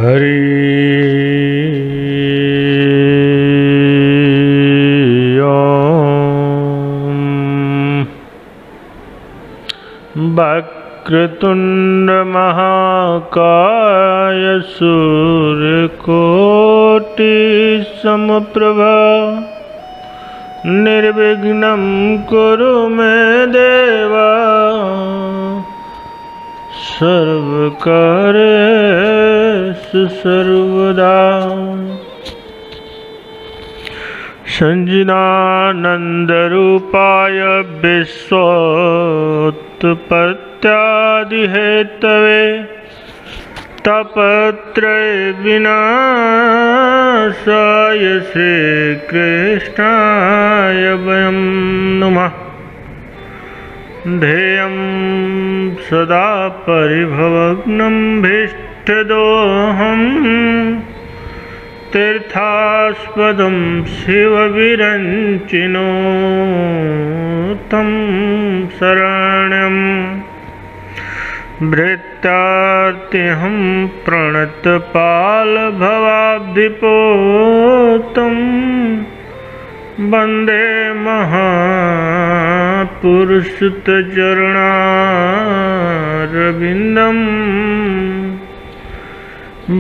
हरि ओम। वक्रतुंड महाकाय सूर्यकोटि समप्रभा निर्विघ्नं कुरु मे देवा सर्वकार्येषु सर्वदा। सञ्ज्ञानन्दरूपाय विश्वोत्पत्त्यादिहेतवे तापत्रय विनाशाय श्रीकृष्णाय वयं नुमः। ध्येयं सदा परिभवग्नं भीष्टदोहं तीर्थास्पदं शिवविरञ्चिनो तं शरण्यं भृत्यार्तिहं प्रणतपालभवाब्धिपोतं वन्दे महापुरुषचरणारविन्दम्।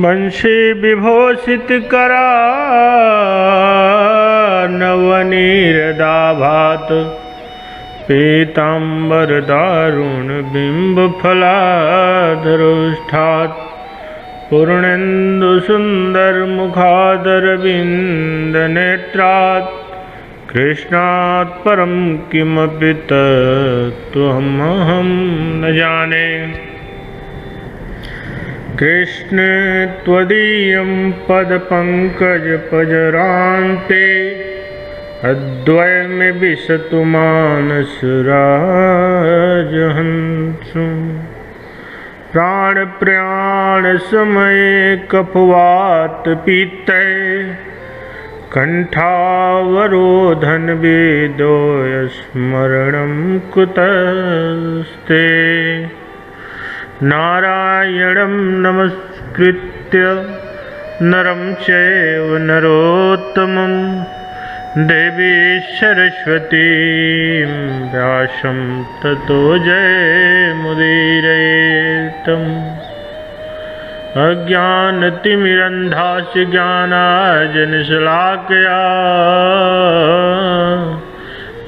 वंशी विभूषितकरानवनीरदाभात् पीताम्बरदारुणबिम्बफलाधरोष्ठात् पूर्णेन्दुसुन्दरमुखादरविन्दनेत्रात् कृष्णात् परं किमपि तत्त्वमहं न जाने। कृष्णे त्वदीयं पदपङ्कजपजरान्ते अद्वयं विशतु मानसराजहंसु। प्राणप्रयाणसमये कफवातपित्ते कण्ठावरोधनवेदोयस्मरणं कुतस्ते। नारायणं नमस्कृत्य नरं चैव नरोत्तमं देवी सरस्वतीं व्यासं ततो जयमुदीरयेत्। अज्ञानतिमिरन्धास्य ज्ञानाञ्जनशलाकया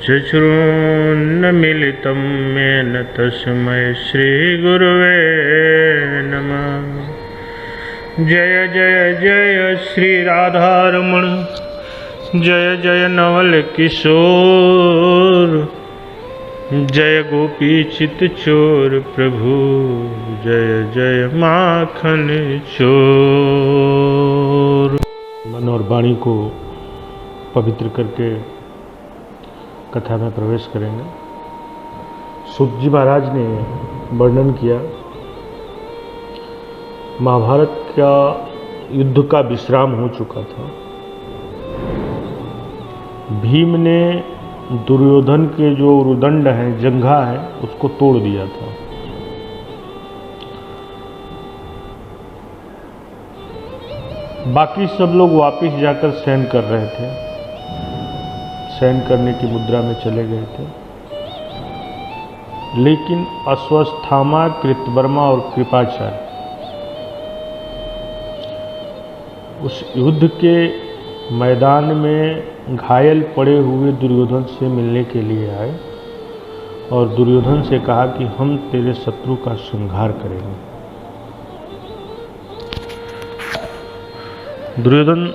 चक्षुरुन्मीलितं येन तस्मै श्रीगुरवे नमः। जय जय जय श्री राधारमण जय जय नवल किशोर जय गोपीचित चोर प्रभु जय जय माखन चोर। मन और वाणी को पवित्र करके कथा में प्रवेश करेंगे। सूत जी महाराज ने वर्णन किया महाभारत का युद्ध का विश्राम हो चुका था। भीम ने दुर्योधन के जो रुदंड है जंघा है उसको तोड़ दिया था। बाकी सब लोग वापिस जाकर शयन कर रहे थे, शयन करने की मुद्रा में चले गए थे। लेकिन अश्वत्थामा, कृतवर्मा और कृपाचार्य उस युद्ध के मैदान में घायल पड़े हुए दुर्योधन से मिलने के लिए आए और दुर्योधन से कहा कि हम तेरे शत्रु का संहार करेंगे। दुर्योधन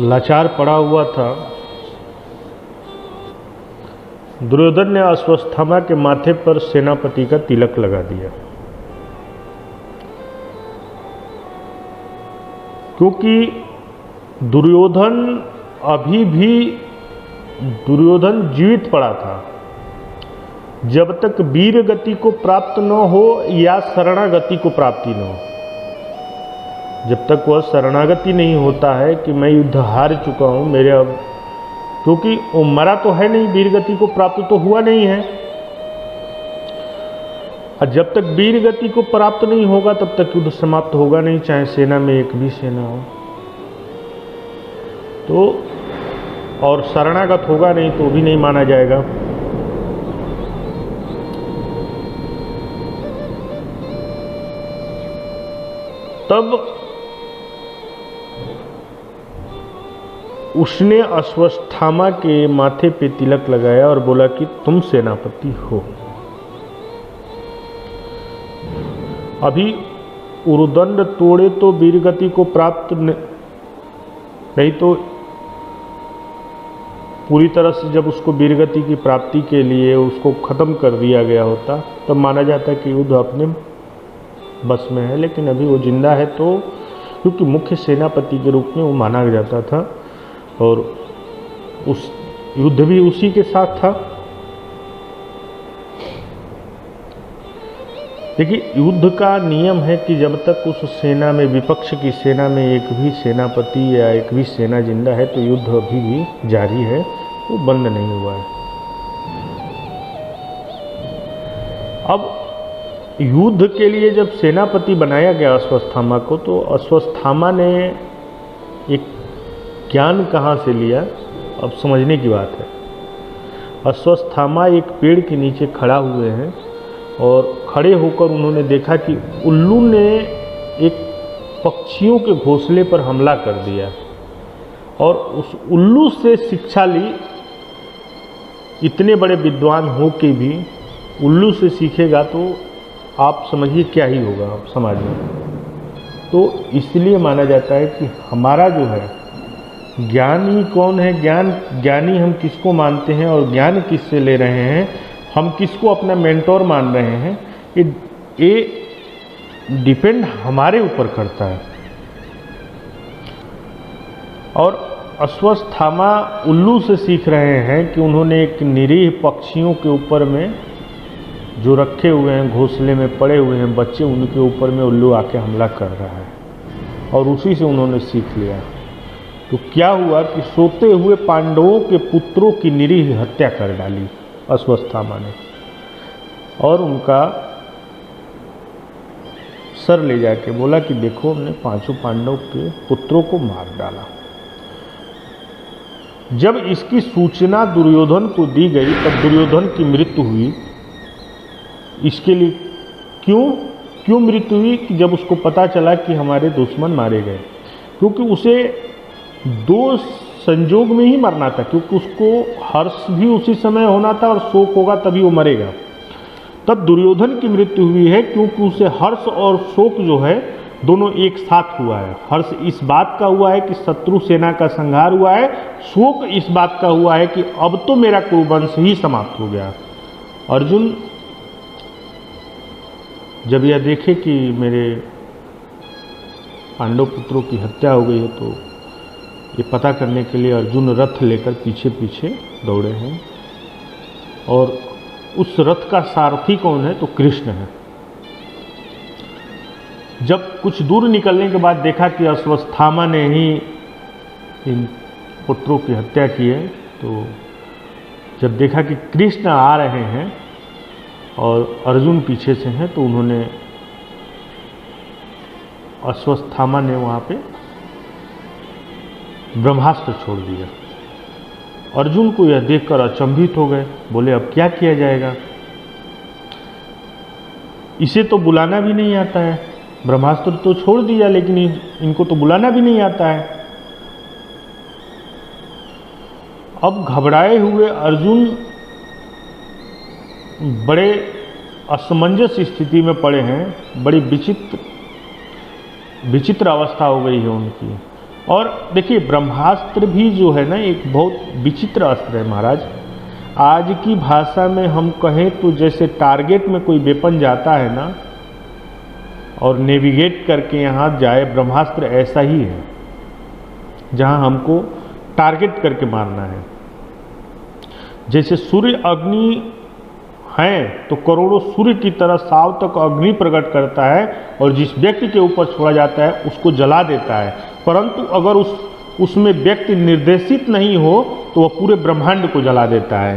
लाचार पड़ा हुआ था। दुर्योधन ने अश्वत्थामा के माथे पर सेनापति का तिलक लगा दिया, क्योंकि दुर्योधन अभी भी जीवित पड़ा था। जब तक वीर गति को प्राप्त न हो या शरणागति को प्राप्ति न हो, जब तक वह शरणागति नहीं होता है कि मैं युद्ध हार चुका हूँ, मेरे अब, क्योंकि वो मरा तो है नहीं, वीर गति को प्राप्त तो हुआ नहीं है, और जब तक वीर गति को प्राप्त नहीं होगा तब तक युद्ध समाप्त होगा नहीं, चाहे सेना में एक भी सेना हो। तो और शरणागत होगा नहीं तो भी नहीं माना जाएगा। तब उसने अश्वत्थामा के माथे पे तिलक लगाया और बोला कि तुम सेनापति हो। अभी उरुदंड तोड़े तो वीरगति को प्राप्त नहीं, तो पूरी तरह से जब उसको वीरगति की प्राप्ति के लिए उसको ख़त्म कर दिया गया होता तब माना जाता है कि युद्ध अपने बस में है। लेकिन अभी वो जिंदा है तो क्योंकि मुख्य सेनापति के रूप में वो माना जाता था और उस युद्ध भी उसी के साथ था। देखिए, युद्ध का नियम है कि जब तक उस सेना में, विपक्ष की सेना में एक भी सेनापति या एक भी सेना जिंदा है तो युद्ध अभी भी जारी है, वो बंद नहीं हुआ है। अब युद्ध के लिए जब सेनापति बनाया गया अश्वत्थामा को, तो अश्वत्थामा ने एक ज्ञान कहाँ से लिया, अब समझने की बात है। अश्वत्थामा एक पेड़ के नीचे खड़ा हुए हैं और खड़े होकर उन्होंने देखा कि उल्लू ने एक पक्षियों के घोंसले पर हमला कर दिया और उस उल्लू से शिक्षा ली। इतने बड़े विद्वान हो के भी उल्लू से सीखेगा तो आप समझिए क्या ही होगा आप समाज में। तो इसलिए माना जाता है कि हमारा जो है ज्ञानी कौन है, ज्ञानी हम किसको मानते हैं और ज्ञान किससे ले रहे हैं, हम किसको अपना मेंटोर मान रहे हैं, ये डिपेंड हमारे ऊपर करता है। और अश्वत्थामा उल्लू से सीख रहे हैं कि उन्होंने एक निरीह पक्षियों के ऊपर में जो रखे हुए हैं, घोंसले में पड़े हुए हैं बच्चे, उनके ऊपर में उल्लू आके हमला कर रहा है और उसी से उन्होंने सीख लिया। तो क्या हुआ कि सोते हुए पांडवों के पुत्रों की निरीह हत्या कर डाली अश्वत्थामा ने और उनका सर ले जाके बोला कि देखो, हमने पांचों पांडव के पुत्रों को मार डाला। जब इसकी सूचना दुर्योधन को दी गई तब दुर्योधन की मृत्यु हुई। इसके लिए क्यों मृत्यु हुई कि जब उसको पता चला कि हमारे दुश्मन मारे गए, क्योंकि उसे दो संजोग में ही मरना था, क्योंकि उसको हर्ष भी उसी समय होना था और शोक होगा तभी वो मरेगा। तब दुर्योधन की मृत्यु हुई है क्योंकि उसे हर्ष और शोक जो है दोनों एक साथ हुआ है। हर्ष इस बात का हुआ है कि शत्रु सेना का संहार हुआ है, शोक इस बात का हुआ है कि अब तो मेरा कुरुवंश ही समाप्त हो गया। अर्जुन जब यह देखे कि मेरे पांडव पुत्रों की हत्या हो गई है तो ये पता करने के लिए अर्जुन रथ लेकर पीछे पीछे दौड़े हैं। और उस रथ का सारथी कौन है, तो कृष्ण है। जब कुछ दूर निकलने के बाद देखा कि अश्वत्थामा ने ही इन पुत्रों की हत्या की है, तो जब देखा कि कृष्ण आ रहे हैं और अर्जुन पीछे से हैं, तो उन्होंने अश्वत्थामा ने वहाँ पे ब्रह्मास्त्र छोड़ दिया। अर्जुन को यह देखकर अचंभित हो गए, बोले अब क्या किया जाएगा, इसे तो बुलाना भी नहीं आता है, ब्रह्मास्त्र तो छोड़ दिया लेकिन इनको तो बुलाना भी नहीं आता है। अब घबराए हुए अर्जुन बड़े असमंजस स्थिति में पड़े हैं, बड़ी विचित्र अवस्था हो गई है उनकी। और देखिए, ब्रह्मास्त्र भी जो है ना एक बहुत विचित्र अस्त्र है महाराज। आज की भाषा में हम कहें तो जैसे टारगेट में कोई वेपन जाता है ना और नेविगेट करके यहाँ जाए, ब्रह्मास्त्र ऐसा ही है जहाँ हमको टारगेट करके मारना है। जैसे सूर्य अग्नि है तो करोड़ों सूर्य की तरह साव तक अग्नि प्रकट करता है और जिस व्यक्ति के ऊपर छोड़ा जाता है उसको जला देता है, परंतु अगर उसमें व्यक्ति निर्देशित नहीं हो तो वह पूरे ब्रह्मांड को जला देता है।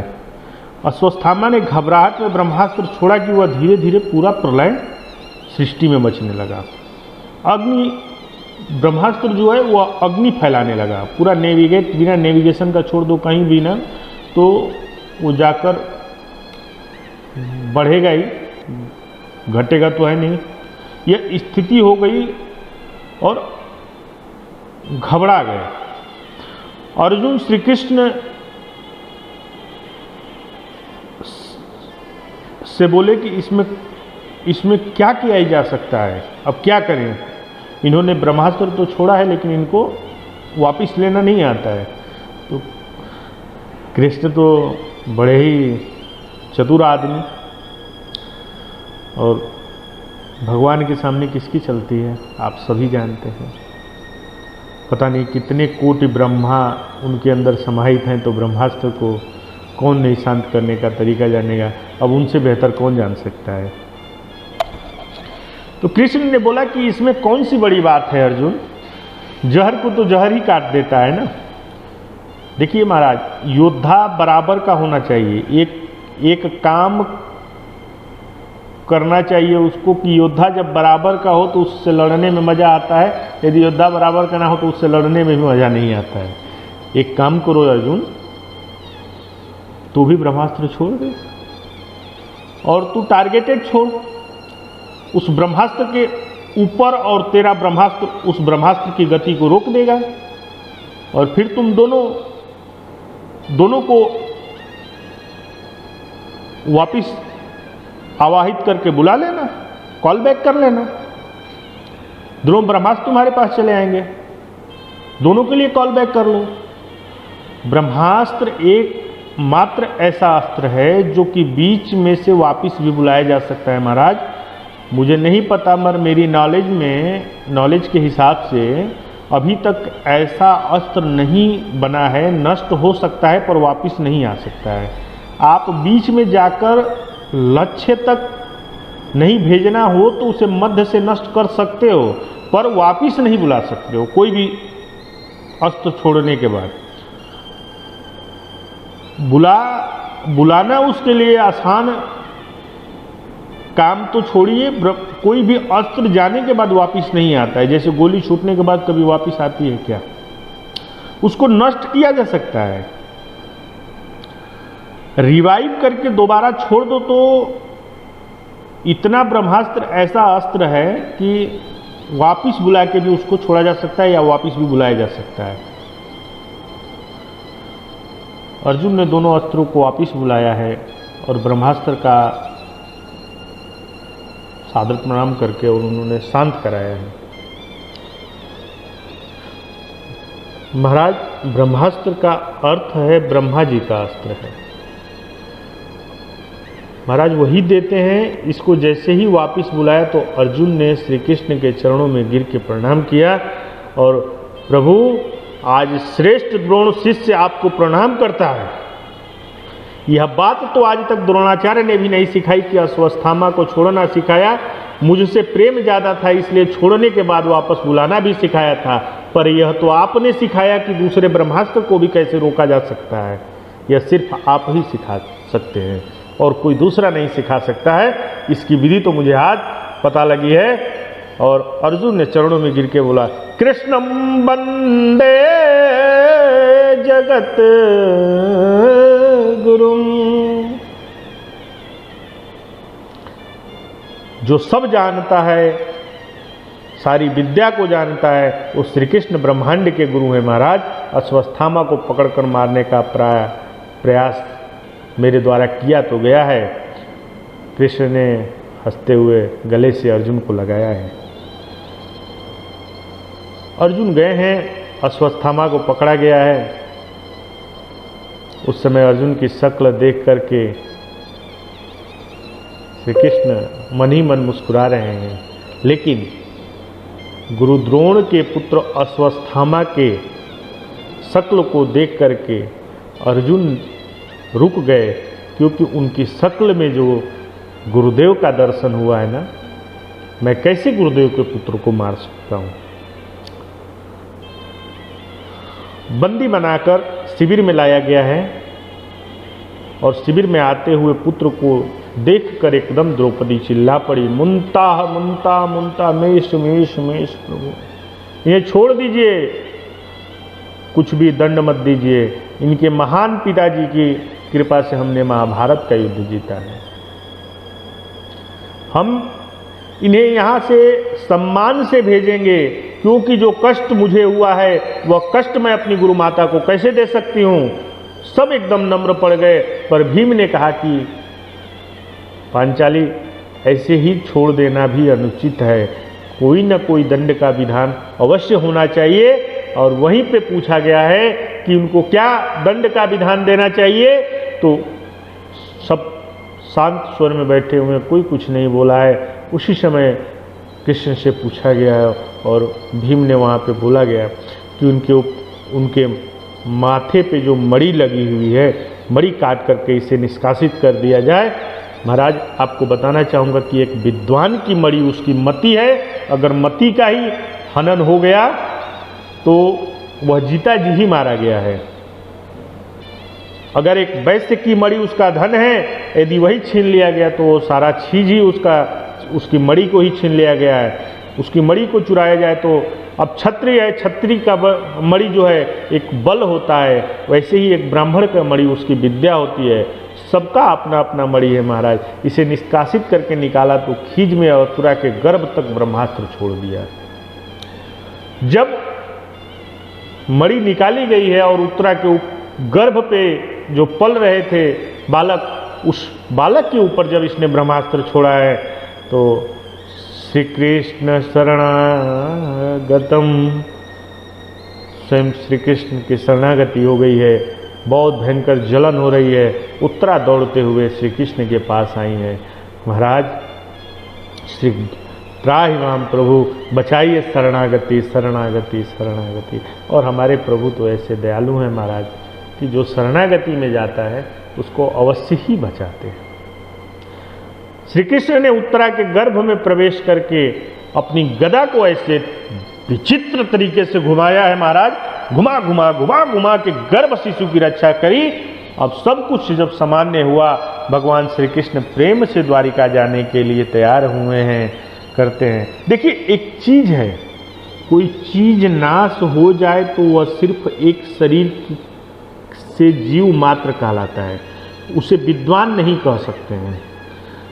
अश्वत्थामा ने घबराहट में ब्रह्मास्त्र छोड़ा कि वह धीरे धीरे पूरा प्रलय सृष्टि में मचने लगा। अग्नि ब्रह्मास्त्र जो है वह अग्नि फैलाने लगा, पूरा बिना नेविगेशन का छोड़ दो कहीं भी ना, तो वो जाकर बढ़ेगा ही, घटेगा तो है नहीं। यह स्थिति हो गई और घबरा गए। अर्जुन श्री कृष्ण से बोले कि इसमें क्या किया जा सकता है, अब क्या करें। इन्होंने ब्रह्मास्त्र तो छोड़ा है लेकिन इनको वापस लेना नहीं आता है। तो कृष्ण तो बड़े ही चतुर आदमी, और भगवान के सामने किसकी चलती है आप सभी जानते हैं। पता नहीं कितने कोटि ब्रह्मा उनके अंदर समाहित हैं, तो ब्रह्मास्त्र को कौन नहीं शांत करने का तरीका जानेगा, अब उनसे बेहतर कौन जान सकता है। तो कृष्ण ने बोला कि इसमें कौन सी बड़ी बात है अर्जुन, जहर को तो जहर ही काट देता है ना। देखिए महाराज, योद्धा बराबर का होना चाहिए, एक काम करना चाहिए उसको कि योद्धा जब बराबर का हो तो उससे लड़ने में मज़ा आता है, यदि योद्धा बराबर का ना हो तो उससे लड़ने में भी मज़ा नहीं आता है। एक काम करो अर्जुन, तू भी ब्रह्मास्त्र छोड़ दे और तू टारगेटेड छोड़ उस ब्रह्मास्त्र के ऊपर, और तेरा ब्रह्मास्त्र उस ब्रह्मास्त्र की गति को रोक देगा, और फिर तुम दोनों को वापिस आवाहित करके बुला लेना, कॉल बैक कर लेना। दोनों ब्रह्मास्त्र तुम्हारे पास चले आएंगे, दोनों के लिए कॉल बैक कर लो। ब्रह्मास्त्र एक मात्र ऐसा अस्त्र है जो कि बीच में से वापस भी बुलाया जा सकता है महाराज। मुझे नहीं पता, मगर मेरी नॉलेज के हिसाब से अभी तक ऐसा अस्त्र नहीं बना है। नष्ट हो सकता है पर वापस नहीं आ सकता है। आप बीच में जाकर लक्ष्य तक नहीं भेजना हो तो उसे मध्य से नष्ट कर सकते हो, पर वापस नहीं बुला सकते हो कोई भी अस्त्र छोड़ने के बाद। बुलाना उसके लिए आसान काम तो छोड़िए, कोई भी अस्त्र जाने के बाद वापस नहीं आता है। जैसे गोली छूटने के बाद कभी वापस आती है क्या? उसको नष्ट किया जा सकता है, रिवाइव करके दोबारा छोड़ दो तो इतना ब्रह्मास्त्र ऐसा अस्त्र है कि वापस बुला के भी उसको छोड़ा जा सकता है या वापस भी बुलाया जा सकता है। अर्जुन ने दोनों अस्त्रों को वापस बुलाया है और ब्रह्मास्त्र का सादर प्रणाम करके और उन्होंने शांत कराया है। महाराज, ब्रह्मास्त्र का अर्थ है ब्रह्मा जी का अस्त्र है महाराज, वही देते हैं। इसको जैसे ही वापस बुलाया तो अर्जुन ने श्री कृष्ण के चरणों में गिर के प्रणाम किया और प्रभु, आज श्रेष्ठ द्रोण शिष्य आपको प्रणाम करता है। यह बात तो आज तक द्रोणाचार्य ने भी नहीं सिखाई कि अश्वत्थामा को छोड़ना सिखाया। मुझसे प्रेम ज़्यादा था इसलिए छोड़ने के बाद वापस बुलाना भी सिखाया था, पर यह तो आपने सिखाया कि दूसरे ब्रह्मास्त्र को भी कैसे रोका जा सकता है। यह सिर्फ आप ही सिखा सकते हैं और कोई दूसरा नहीं सिखा सकता है। इसकी विधि तो मुझे आज पता लगी है। और अर्जुन ने चरणों में गिर के बोला, कृष्णम वंदे जगत गुरुम। जो सब जानता है, सारी विद्या को जानता है, वो श्री कृष्ण ब्रह्मांड के गुरु हैं महाराज। अश्वत्थामा को पकड़कर मारने का प्रयास मेरे द्वारा किया तो गया है। कृष्ण ने हंसते हुए गले से अर्जुन को लगाया है। अर्जुन गए हैं, अश्वत्थामा को पकड़ा गया है। उस समय अर्जुन की शक्ल देख करके श्री कृष्ण मन ही मन मुस्कुरा रहे हैं, लेकिन गुरु द्रोण के पुत्र अश्वत्थामा के शक्ल को देख करके अर्जुन रुक गए, क्योंकि उनकी शक्ल में जो गुरुदेव का दर्शन हुआ है ना, मैं कैसे गुरुदेव के पुत्र को मार सकता हूँ। बंदी बनाकर शिविर में लाया गया है। और शिविर में आते हुए पुत्र को देखकर एकदम द्रौपदी चिल्ला पड़ी, मुंता मुंता मुंता, मेष मेष मेष प्रभु, ये छोड़ दीजिए, कुछ भी दंड मत दीजिए। इनके महान पिताजी की कृपा से हमने महाभारत का युद्ध जीता है। हम इन्हें यहाँ से सम्मान से भेजेंगे, क्योंकि जो कष्ट मुझे हुआ है वह कष्ट मैं अपनी गुरु माता को कैसे दे सकती हूँ। सब एकदम नम्र पड़ गए, पर भीम ने कहा कि पांचाली ऐसे ही छोड़ देना भी अनुचित है, कोई न कोई दंड का विधान अवश्य होना चाहिए। और वहीं पे पूछा गया है कि उनको क्या दंड का विधान देना चाहिए, तो सब शांत स्वर में बैठे हुए, कोई कुछ नहीं बोला है। उसी समय कृष्ण से पूछा गया है और भीम ने वहाँ पे बोला गया कि उनके माथे पे जो मणि लगी हुई है, मणि काट करके इसे निष्कासित कर दिया जाए। महाराज आपको बताना चाहूँगा कि एक विद्वान की मणि उसकी मति है, अगर मति का ही हनन हो गया तो वह जीता जी ही मारा गया है। अगर एक वैश्य की मणि उसका धन है, यदि वही छीन लिया गया तो वो सारा चीज ही उसकी मणि को ही छीन लिया गया है। उसकी मणि को चुराया जाए तो अब क्षत्रिय है, क्षत्रिय का मणि जो है एक बल होता है, वैसे ही एक ब्राह्मण का मणि उसकी विद्या होती है। सबका अपना अपना मणि है महाराज। इसे निष्कासित करके निकाला तो खीज में उत्तरा के गर्भ तक ब्रह्मास्त्र छोड़ दिया। जब मणि निकाली गई है और उत्तरा के गर्भ पे जो पल रहे थे बालक, उस बालक के ऊपर जब इसने ब्रह्मास्त्र छोड़ा है तो श्री कृष्ण शरणागतम, स्वयं श्री कृष्ण की शरणागति हो गई है। बहुत भयंकर जलन हो रही है। उत्तरा दौड़ते हुए श्री कृष्ण के पास आई है, महाराज श्री त्राहि माम प्रभु, बचाइए, शरणागति शरणागति शरणागति। और हमारे प्रभु तो ऐसे दयालु हैं महाराज कि जो शरणागति में जाता है उसको अवश्य ही बचाते हैं। श्री कृष्ण ने उत्तरा के गर्भ में प्रवेश करके अपनी गदा को ऐसे विचित्र तरीके से घुमाया है महाराज, घुमा घुमा घुमा घुमा के गर्भ शिशु की रक्षा करी। अब सब कुछ जब सामान्य हुआ, भगवान श्री कृष्ण प्रेम से द्वारिका जाने के लिए तैयार हुए हैं, करते हैं। देखिए एक चीज है, कोई चीज नाश हो जाए तो वह सिर्फ एक शरीर से जीव मात्र कहलाता है, उसे विद्वान नहीं कह सकते हैं।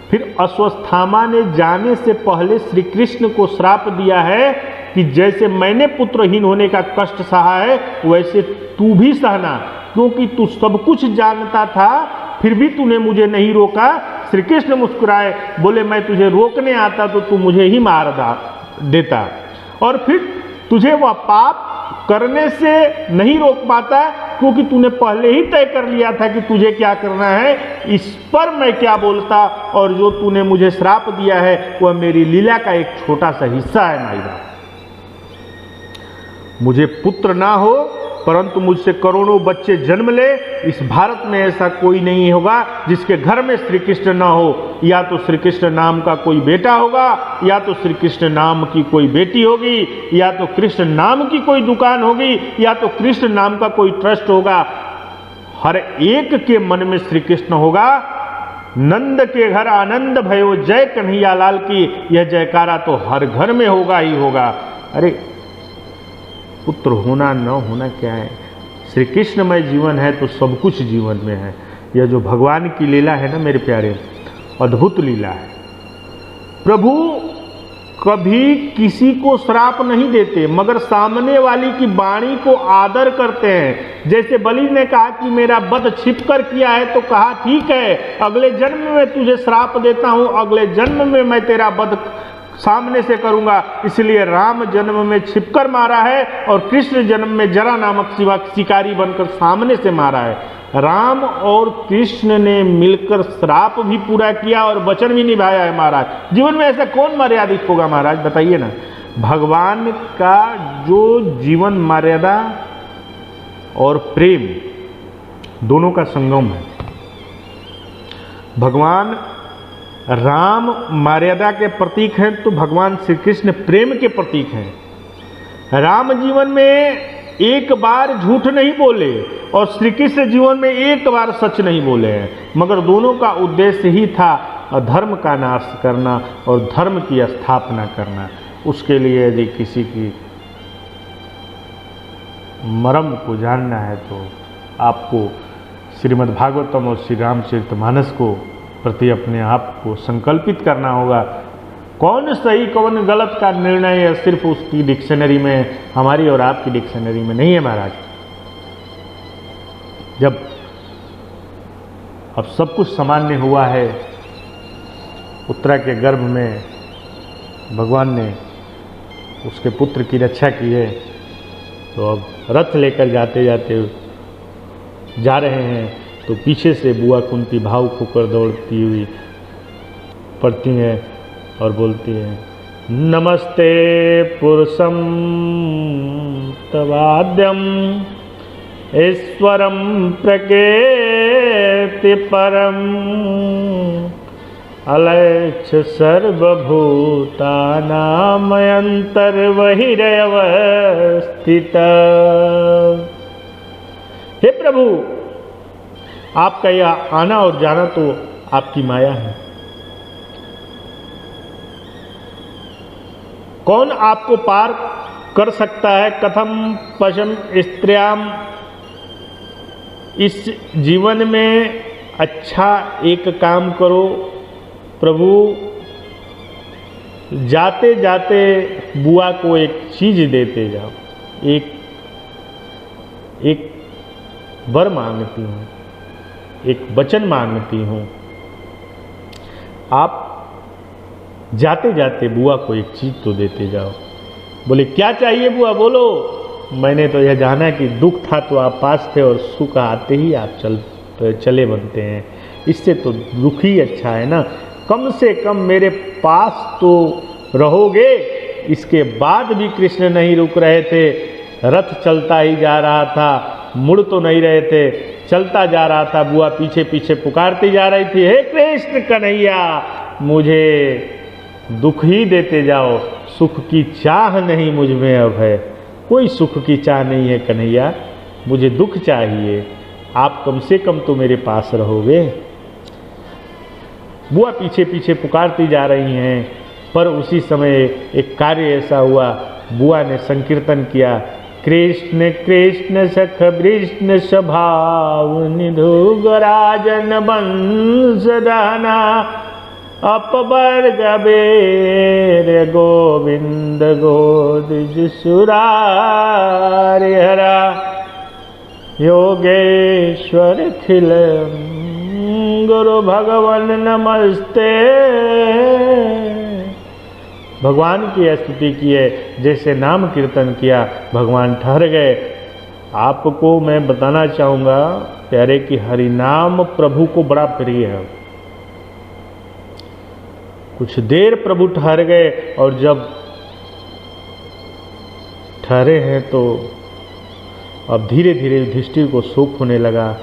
फिर अश्वत्थामा ने जाने से पहले श्री कृष्ण को श्राप दिया है कि जैसे मैंने पुत्रहीन होने का कष्ट सहा है वैसे तू भी सहना, क्योंकि तू सब कुछ जानता था फिर भी तूने मुझे नहीं रोका। श्री कृष्ण मुस्कुराए, बोले मैं तुझे रोकने आता तो तू मुझे ही मार देता, और फिर तुझे वह पाप करने से नहीं रोक पाता क्योंकि तूने पहले ही तय कर लिया था कि तुझे क्या करना है। इस पर मैं क्या बोलता, और जो तूने मुझे श्राप दिया है वह मेरी लीला का एक छोटा सा हिस्सा है माई बाप। मुझे पुत्र ना हो परंतु मुझसे करोड़ों बच्चे जन्म ले, इस भारत में ऐसा कोई नहीं होगा जिसके घर में श्री कृष्ण ना हो। या तो श्री कृष्ण नाम का कोई बेटा होगा, या तो श्री कृष्ण नाम की कोई बेटी होगी, या तो कृष्ण नाम की कोई दुकान होगी, या तो कृष्ण नाम का कोई ट्रस्ट होगा। हर एक के मन में श्री कृष्ण होगा। नंद के घर आनंद भयो, जय कन्हैया लाल की, यह जयकारा तो हर घर में होगा ही होगा। अरे पुत्र होना न होना क्या है, श्री कृष्णमय जीवन है तो सब कुछ जीवन में है। यह जो भगवान की लीला है ना मेरे प्यारे, अद्भुत लीला है। प्रभु कभी किसी को श्राप नहीं देते, मगर सामने वाली की वाणी को आदर करते हैं। जैसे बलि ने कहा कि मेरा वध छिपकर किया है, तो कहा ठीक है, अगले जन्म में तुझे श्राप देता हूं, अगले जन्म में मैं तेरा वध सामने से करूंगा। इसलिए राम जन्म में छिपकर मारा है और कृष्ण जन्म में जरा नामक शिकारी बनकर सामने से मारा है। राम और कृष्ण ने मिलकर श्राप भी पूरा किया और वचन भी निभाया है महाराज। जीवन में ऐसा कौन मर्यादित होगा महाराज, बताइए ना। भगवान का जो जीवन मर्यादा और प्रेम दोनों का संगम है। भगवान राम मर्यादा के प्रतीक हैं तो भगवान श्री कृष्ण प्रेम के प्रतीक हैं। राम जीवन में एक बार झूठ नहीं बोले और श्री कृष्ण जीवन में एक बार सच नहीं बोले हैं, मगर दोनों का उद्देश्य ही था अधर्म का नाश करना और धर्म की स्थापना करना। उसके लिए यदि किसी की मर्म को जानना है तो आपको श्रीमद् भागवतम और श्री रामचरितमानस को प्रति अपने आप को संकल्पित करना होगा। कौन सही कौन गलत का निर्णय है सिर्फ उसकी डिक्शनरी में, हमारी और आपकी डिक्शनरी में नहीं है महाराज। जब अब सब कुछ सामान्य हुआ है, उत्तरा के गर्भ में भगवान ने उसके पुत्र की रक्षा की है, तो अब रथ लेकर जाते जाते जा रहे हैं तो पीछे से बुआ कुंती भावुक होकर दौड़ती हुई पड़ती है और बोलती है, नमस्ते पुरुषम तवाद्यम ईश्वरम प्रकृति परम अलक्ष सर्वभूतानामयंतर्बहिरवस्थित। हे प्रभु, आपका यह आना और जाना तो आपकी माया है। कौन आपको पार कर सकता है? कथम पशम स्त्रियाम, इस जीवन में अच्छा एक काम करो प्रभु, जाते जाते बुआ को एक चीज देते जाओ। एक वर मांगती हूँ, एक वचन मांगती हूँ, आप जाते जाते बुआ को एक चीज तो देते जाओ। बोले क्या चाहिए बुआ, बोलो। मैंने तो यह जाना कि दुख था तो आप पास थे और सुख आते ही आप चले बनते हैं, इससे तो दुख ही अच्छा है ना। कम से कम मेरे पास तो रहोगे। इसके बाद भी कृष्ण नहीं रुक रहे थे, रथ चलता ही जा रहा था, मुड़ तो नहीं रहे थे, चलता जा रहा था। बुआ पीछे पीछे पुकारती जा रही थी, हे कृष्ण कन्हैया, मुझे दुख ही देते जाओ, सुख की चाह नहीं मुझ में अब है, कोई सुख की चाह नहीं है कन्हैया, मुझे दुख चाहिए, आप कम से कम तो मेरे पास रहोगे। बुआ पीछे पीछे पुकारती जा रही हैं, पर उसी समय एक कार्य ऐसा हुआ, बुआ ने संकीर्तन किया, कृष्ण कृष्ण सख कृष्ण स्वभाव निधु गराजन वंशदाना अपवर्ग बेर गोविंद गोदिज सुरारि हरा योगेश्वर खिल गुरु भगवान नमस्ते। भगवान की स्तुति की है, जैसे नाम कीर्तन किया, भगवान ठहर गए। आपको मैं बताना चाहूँगा प्यारे कि हरि नाम प्रभु को बड़ा प्रिय है। कुछ देर प्रभु ठहर गए और जब ठहरे हैं तो अब धीरे धीरे युधिष्ठिर को शोक होने लगा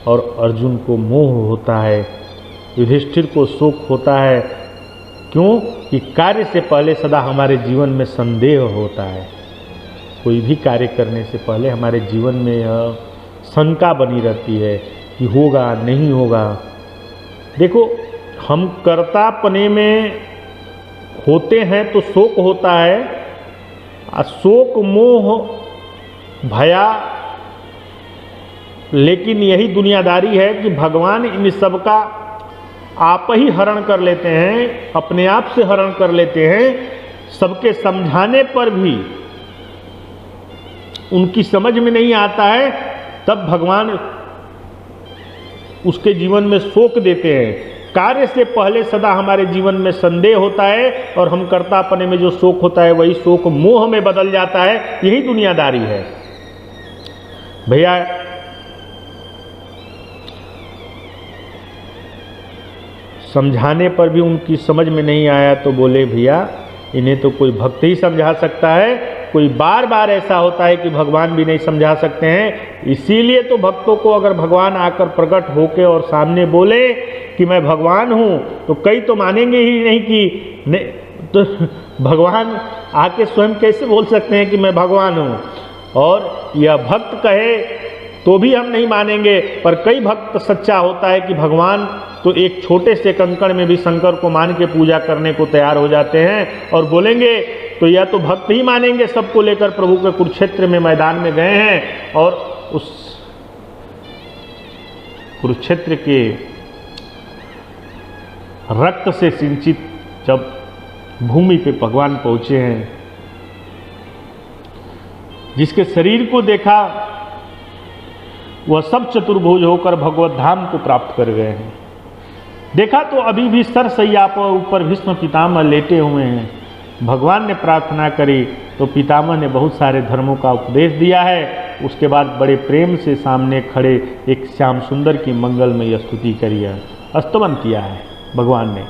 और अर्जुन को मोह होता है। युधिष्ठिर को शोक होता है, क्यों कि कार्य से पहले सदा हमारे जीवन में संदेह होता है। कोई भी कार्य करने से पहले हमारे जीवन में यह शंका बनी रहती है कि होगा नहीं होगा। देखो, हम कर्तापने में होते हैं तो शोक होता है, शोक मोह भया, लेकिन यही दुनियादारी है कि भगवान इन सब का आप ही हरण कर लेते हैं, अपने आप से हरण कर लेते हैं। सबके समझाने पर भी उनकी समझ में नहीं आता है, तब भगवान उसके जीवन में शोक देते हैं। कार्य से पहले सदा हमारे जीवन में संदेह होता है और हम कर्तापने में जो शोक होता है वही शोक मोह में बदल जाता है। यही दुनियादारी है भैया। समझाने पर भी उनकी समझ में नहीं आया तो बोले भैया इन्हें तो कोई भक्त ही समझा सकता है, कोई बार बार ऐसा होता है कि भगवान भी नहीं समझा सकते हैं। इसीलिए तो भक्तों को अगर भगवान आकर प्रकट होके और सामने बोले कि मैं भगवान हूँ तो कई तो मानेंगे ही नहीं कि नहीं, तो भगवान आके स्वयं कैसे बोल सकते हैं कि मैं भगवान हूँ। और यह भक्त कहे तो भी हम नहीं मानेंगे, पर कई भक्त सच्चा होता है कि भगवान तो एक छोटे से कंकड़ में भी शंकर को मान के पूजा करने को तैयार हो जाते हैं और बोलेंगे तो यह तो भक्त ही मानेंगे। सबको लेकर प्रभु के कुरुक्षेत्र में मैदान में गए हैं और उस कुरुक्षेत्र के रक्त से सिंचित जब भूमि पे भगवान पहुंचे हैं, जिसके शरीर को देखा वह सब चतुर्भुज होकर भगवत धाम को प्राप्त कर गए हैं। देखा तो अभी भी सरसैया पर ऊपर भीष्म पितामह लेटे हुए हैं। भगवान ने प्रार्थना करी तो पितामह ने बहुत सारे धर्मों का उपदेश दिया है। उसके बाद बड़े प्रेम से सामने खड़े एक श्याम सुंदर की मंगलमय स्तुति करी है, स्तवन किया है भगवान ने,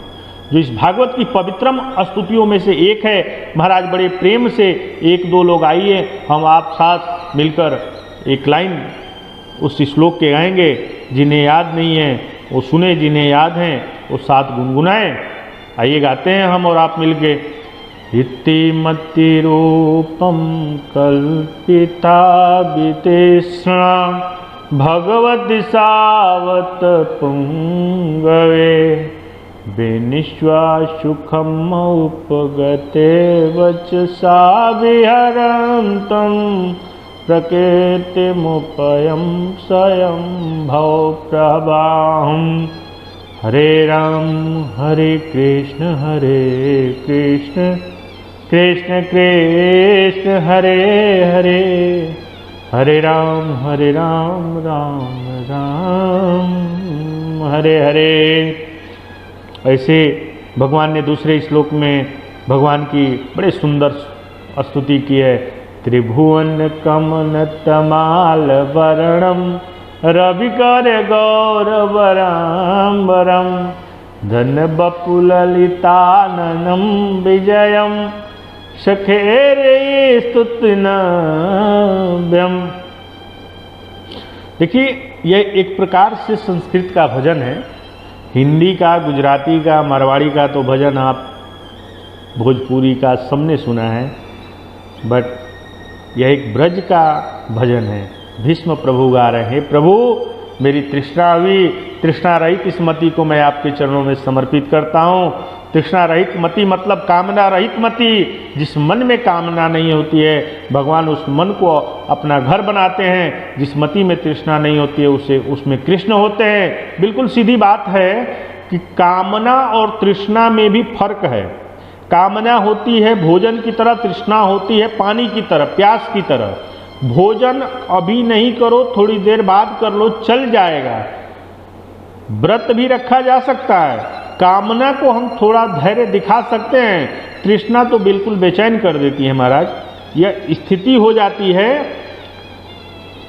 जो इस भागवत की पवित्रम स्तुतियों में से एक है। महाराज बड़े प्रेम से एक दो लोग आइए, हम आप साथ मिलकर एक लाइन उस श्लोक के गाएंगे। जिन्हें याद नहीं है वो सुने, जिन्हें याद हैं वो साथ गुनगुनाएं। आइए गाते हैं हम और आप मिलके। इतिमति रूपम कल्पिता वितेष्णा भगवति सावत पुंगवे विनिश्वा सुखम उपगते वचसा विहरन्तम् प्रकृतिमुपयं स्वयं भव प्रभाहं। हरे राम हरे कृष्ण कृष्ण कृष्ण हरे हरे, हरे राम राम राम हरे हरे। ऐसे भगवान ने दूसरे श्लोक में भगवान की बड़े सुंदर स्तुति की है। त्रिभुवन कमन तमाल वर्णम रविकर गौरवराम्बरम धन बपुल ललिताननम विजयम सखेरे स्तुतिनव्यम। देखिए यह एक प्रकार से संस्कृत का भजन है। हिंदी का, गुजराती का, मारवाड़ी का तो भजन आप भोजपुरी का सबने सुना है, बट यह एक ब्रज का भजन है। भीष्म प्रभु गा रहे हैं, प्रभु मेरी तृष्णा हुई, तृष्णा रहित इस मति को मैं आपके चरणों में समर्पित करता हूँ। तृष्णा रहित मति मतलब कामना रहित मति। जिस मन में कामना नहीं होती है भगवान उस मन को अपना घर बनाते हैं। जिस मति में तृष्णा नहीं होती है उसे उसमें कृष्ण होते हैं। बिल्कुल सीधी बात है कि कामना और तृष्णा में भी फर्क है। कामना होती है भोजन की तरह, तृष्णा होती है पानी की तरह, प्यास की तरह। भोजन अभी नहीं करो, थोड़ी देर बाद कर लो, चल जाएगा। व्रत भी रखा जा सकता है। कामना को हम थोड़ा धैर्य दिखा सकते हैं, तृष्णा तो बिल्कुल बेचैन कर देती है महाराज। यह स्थिति हो जाती है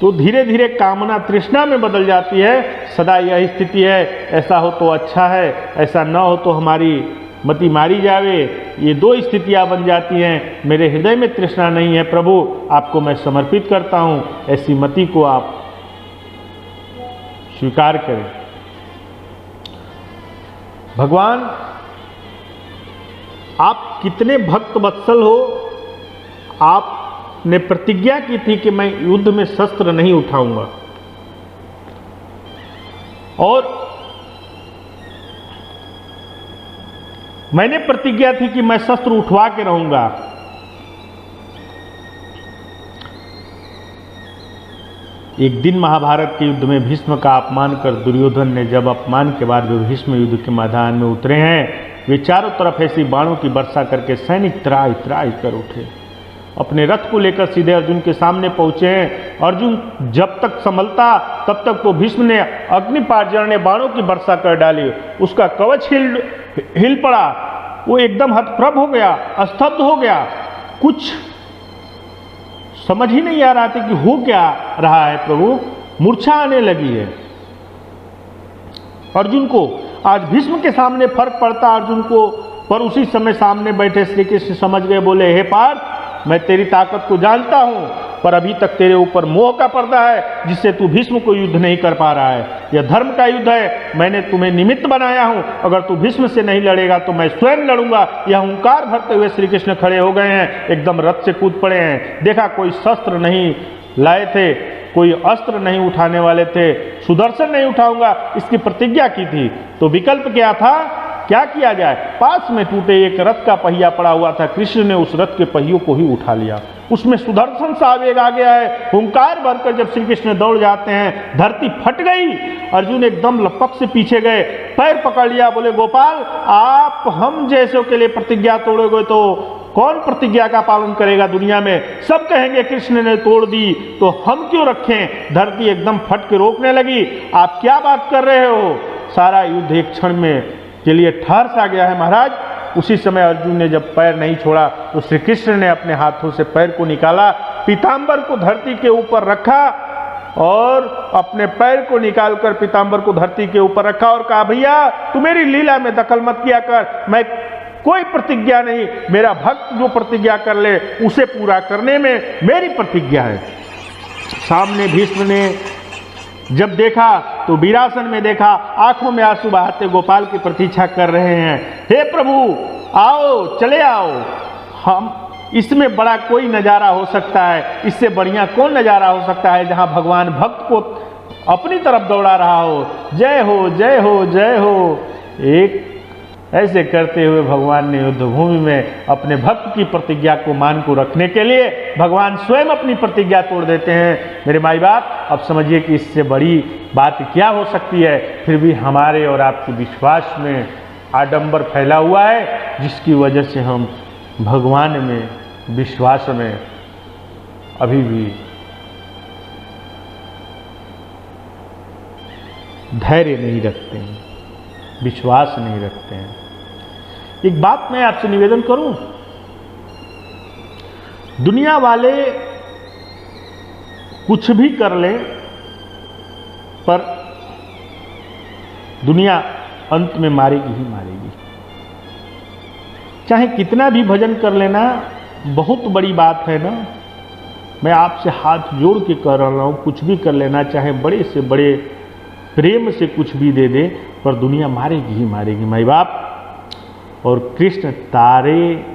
तो धीरे धीरे कामना तृष्णा में बदल जाती है। सदा यह स्थिति है, ऐसा हो तो अच्छा है, ऐसा न हो तो हमारी मति मारी जावे। ये दो स्थितियां बन जाती हैं। मेरे हृदय में तृष्णा नहीं है प्रभु, आपको मैं समर्पित करता हूँ। ऐसी मति को आप स्वीकार करें। भगवान आप कितने भक्त वत्सल हो। आपने प्रतिज्ञा की थी कि मैं युद्ध में शस्त्र नहीं उठाऊंगा, और मैंने प्रतिज्ञा थी कि मैं शस्त्र उठवा के रहूंगा। एक दिन महाभारत के युद्ध में भीष्म का अपमान कर दुर्योधन ने, जब अपमान के बाद वे भीष्म युद्ध के मैदान में उतरे हैं, वे चारों तरफ ऐसी बाणों की वर्षा करके सैनिक त्राहि त्राहि कर उठे। अपने रथ को लेकर सीधे अर्जुन के सामने पहुंचे हैं। अर्जुन जब तक संभलता तब तक तो भीष्म ने अग्निपार्जन ने बाणों की वर्षा कर डाली। उसका कवच हिल पड़ा, वो एकदम हतप्रभ हो गया, स्तब्ध हो गया। कुछ समझ ही नहीं आ रहा था कि हो क्या रहा है प्रभु। मूर्छा आने लगी है अर्जुन को। आज भीष्म के सामने फर्क पड़ता अर्जुन को, पर उसी समय सामने बैठे श्री कृष्ण समझ गए, बोले हे पार्थ मैं तेरी ताकत को जानता हूं, पर अभी तक तेरे ऊपर मोह का पर्दा है जिससे तू भीष्म को युद्ध नहीं कर पा रहा है। यह धर्म का युद्ध है, मैंने तुम्हें निमित्त बनाया हूं, अगर तू भीष्म से नहीं लड़ेगा तो मैं स्वयं लड़ूंगा। यह हुंकार भरते हुए श्री कृष्ण खड़े हो गए हैं, एकदम रथ से कूद पड़े हैं। देखा कोई शस्त्र नहीं लाए थे, कोई अस्त्र नहीं उठाने वाले थे, सुदर्शन नहीं उठाऊंगा इसकी प्रतिज्ञा की थी। तो विकल्प क्या था, क्या किया जाए? पास में टूटे एक रथ का पहिया पड़ा हुआ था, कृष्ण ने उस रथ के पहियों को ही उठा लिया। उसमें सुदर्शन सा आवेग आ गया है। हुंकार भरकर जब श्री कृष्ण दौड़ जाते हैं, धरती फट गई। अर्जुन एकदम लपक से पीछे गए, पैर पकड़ लिया, बोले गोपाल आप हम जैसों के लिए प्रतिज्ञा तोड़ोगे तो कौन प्रतिज्ञा का पालन करेगा दुनिया में? सब कहेंगे कृष्ण ने तोड़ दी तो हम क्यों रखें। धरती एकदम फट के रोकने लगी, आप क्या बात कर रहे हो? सारा युद्ध एक क्षण में के लिए ठहर सा गया है महाराज। उसी समय अर्जुन ने जब पैर नहीं छोड़ा तो श्री कृष्ण ने अपने हाथों से पैर को निकाला, पीतांबर को धरती के ऊपर रखा और अपने पैर को निकालकर पीतांबर को धरती के ऊपर रखा और कहा भैया तू मेरी लीला में दखल मत किया कर, मैं कोई प्रतिज्ञा नहीं, मेरा भक्त जो प्रतिज्ञा कर ले उसे पूरा करने में मेरी प्रतिज्ञा है। सामने भीष्म ने जब देखा तो वीरासन में देखा, आंखों में आंसू बहाते गोपाल की प्रतीक्षा कर रहे हैं। हे प्रभु आओ, चले आओ, हम इसमें बड़ा कोई नज़ारा हो सकता है, इससे बढ़िया कौन नज़ारा हो सकता है जहां भगवान भक्त को अपनी तरफ दौड़ा रहा हो। जय हो जय हो जय हो। एक ऐसे करते हुए भगवान ने युद्ध भूमि में अपने भक्त की प्रतिज्ञा को मान को रखने के लिए भगवान स्वयं अपनी प्रतिज्ञा तोड़ देते हैं। मेरे माई बाप, अब समझिए कि इससे बड़ी बात क्या हो सकती है। फिर भी हमारे और आपके विश्वास में आडंबर फैला हुआ है, जिसकी वजह से हम भगवान में विश्वास में अभी भी धैर्य नहीं रखते हैं, विश्वास नहीं रखते हैं। एक बात मैं आपसे निवेदन करूं, दुनिया वाले कुछ भी कर लें पर दुनिया अंत में मारेगी ही मारेगी। चाहे कितना भी भजन कर लेना, बहुत बड़ी बात है ना। मैं आपसे हाथ जोड़ के कह रहा हूं, कुछ भी कर लेना, चाहे बड़े से बड़े प्रेम से कुछ भी दे दे, पर दुनिया मारेगी ही मारेगी माई बाप। और कृष्ण तारे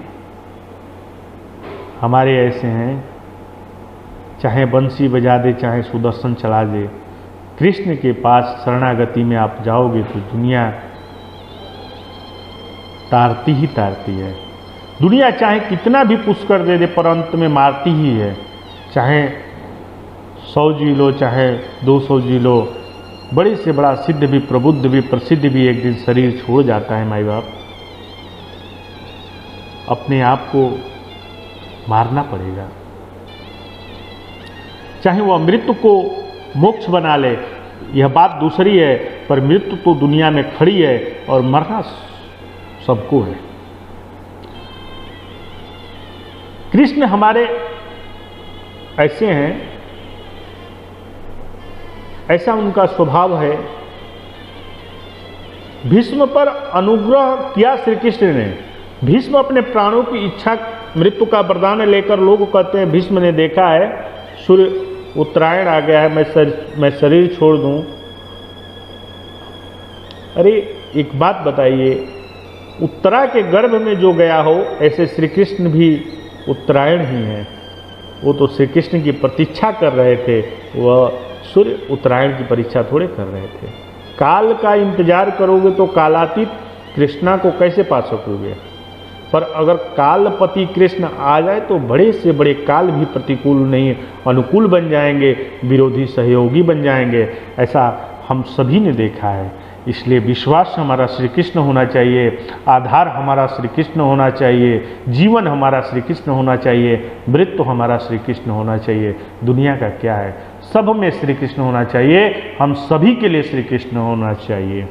हमारे ऐसे हैं, चाहे बंसी बजा दे, चाहे सुदर्शन चला दे, कृष्ण के पास शरणागति में आप जाओगे तो दुनिया तारती ही तारती है। दुनिया चाहे कितना भी पुष्कर दे दे पर अंत में मारती ही है। चाहे 100 जी लो, चाहे 200 जी लो, बड़े से बड़ा सिद्ध भी, प्रबुद्ध भी, प्रसिद्ध भी एक दिन शरीर छोड़ जाता है माई बाप। अपने आप को मारना पड़ेगा, चाहे वह मृत्यु को मोक्ष बना ले, यह बात दूसरी है, पर मृत्यु तो दुनिया में खड़ी है और मरना सबको है। कृष्ण हमारे ऐसे हैं, ऐसा उनका स्वभाव है। भीष्म पर अनुग्रह किया श्री कृष्ण ने। भीष्म अपने प्राणों की इच्छा मृत्यु का वरदान लेकर, लोग कहते हैं भीष्म ने देखा है सूर्य उत्तरायण आ गया है, मैं शरीर छोड़ दूं। अरे एक बात बताइए, उत्तरा के गर्भ में जो गया हो, ऐसे श्री कृष्ण भी उत्तरायण ही हैं। वो तो श्री कृष्ण की प्रतीक्षा कर रहे थे, वह सूर्य उत्तरायण की परीक्षा थोड़े कर रहे थे। काल का इंतजार करोगे तो कालातीत कृष्णा को कैसे पा सकोगे। पर अगर कालपति कृष्ण आ जाए तो बड़े से बड़े काल भी प्रतिकूल नहीं, अनुकूल बन जाएंगे, विरोधी सहयोगी बन जाएंगे। ऐसा हम सभी ने देखा है। इसलिए विश्वास हमारा श्री कृष्ण होना चाहिए, आधार हमारा श्री कृष्ण होना चाहिए, जीवन हमारा श्री कृष्ण होना चाहिए, मृत्यु हमारा श्री कृष्ण होना चाहिए। दुनिया का क्या है, सब में श्री कृष्ण होना चाहिए, हम सभी के लिए श्री कृष्ण होना चाहिए।